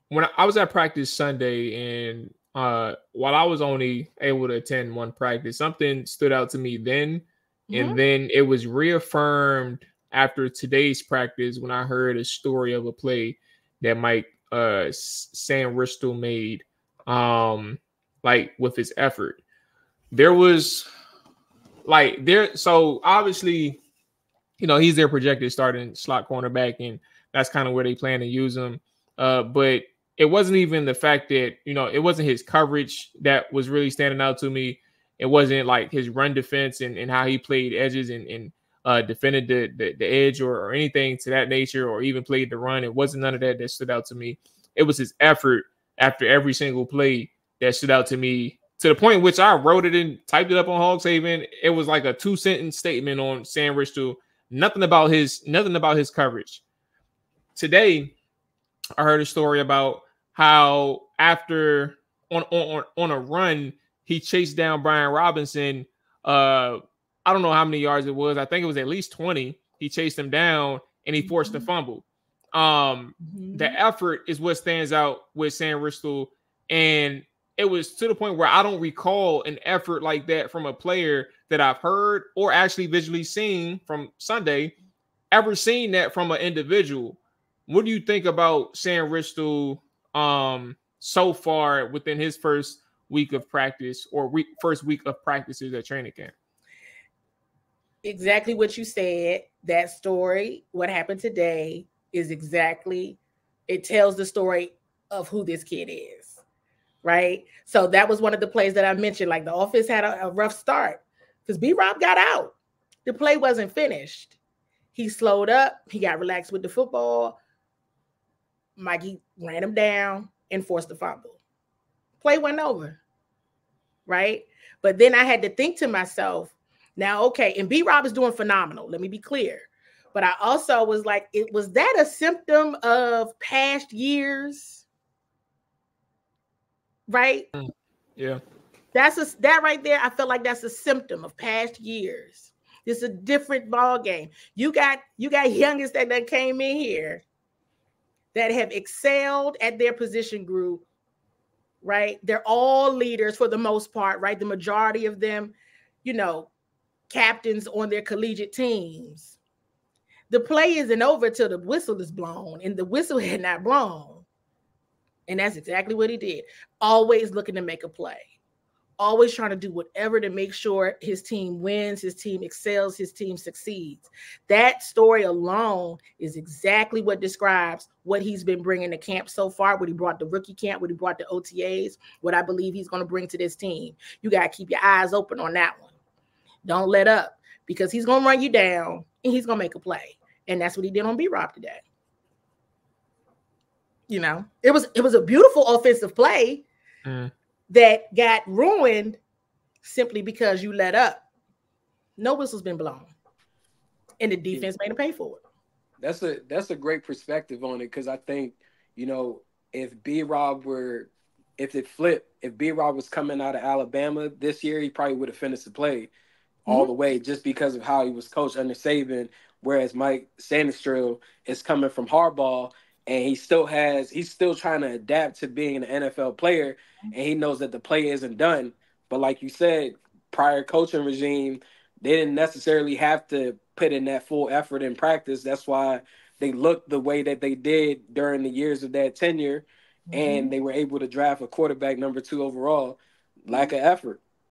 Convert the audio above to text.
when I was at practice Sunday, and while I was only able to attend one practice, something stood out to me then, and then it was reaffirmed after today's practice when I heard a story of a play that Mike Sainristil made, like with his effort. There was so obviously, he's their projected starting slot cornerback, and that's kind of where they plan to use him. But it wasn't even the fact that, it wasn't his coverage that was really standing out to me. It wasn't like his run defense and how he played edges and defended the edge or anything to that nature, or even played the run. It wasn't none of that stood out to me. It was his effort after every single play that stood out to me, to the point in which I wrote it and typed it up on Hogs Haven. It was like a 2-sentence statement on Sainristil. Nothing about his coverage. Today, I heard a story about how after on a run, he chased down Brian Robinson. I don't know how many yards it was. I think it was at least 20. He chased him down and he forced a fumble. The effort is what stands out with Sainristil, and it was to the point where I don't recall an effort like that from a player that I've heard or actually visually seen from Sunday, ever seen that from an individual. What do you think about Sainristil so far within his first week of practice, or first week of practices at training camp? Exactly what you said. That story, what happened today, is exactly, it tells the story of who this kid is, right? So that was one of the plays that I mentioned. Like, the offense had a rough start because B-Rob got out. The play wasn't finished. He slowed up. He got relaxed with the football. Mikey ran him down and forced the fumble. Play went over, right? But then I had to think to myself, now, okay, and B-Rob is doing phenomenal. Let me be clear. But I also was like, was that a symptom of past years? Right? Yeah. That right there, I felt like that's a symptom of past years. It's a different ball game. You got youngest that came in here that have excelled at their position group, right? They're all leaders for the most part, right? The majority of them, captains on their collegiate teams. The play isn't over till the whistle is blown, and the whistle had not blown. And that's exactly what he did. Always looking to make a play. Always trying to do whatever to make sure his team wins, his team excels, his team succeeds. That story alone is exactly what describes what he's been bringing to camp so far, what he brought to rookie camp, what he brought to OTAs, what I believe he's going to bring to this team. You got to keep your eyes open on that one. Don't let up, because he's going to run you down and he's going to make a play. And that's what he did on B-Rob today. It was a beautiful offensive play that got ruined simply because you let up. No whistle's been blown, and the defense made him pay for it. That's a great perspective on it, because I think, if B-Rob was coming out of Alabama this year, he probably would have finished the play all the way, just because of how he was coached under Saban. Whereas Mike Sainristil is coming from Harbaugh, and he's still trying to adapt to being an NFL player, and he knows that the play isn't done. But like you said, prior coaching regime, they didn't necessarily have to put in that full effort in practice. That's why they looked the way that they did during the years of that tenure, and they were able to draft a quarterback number 2 overall. Lack of effort.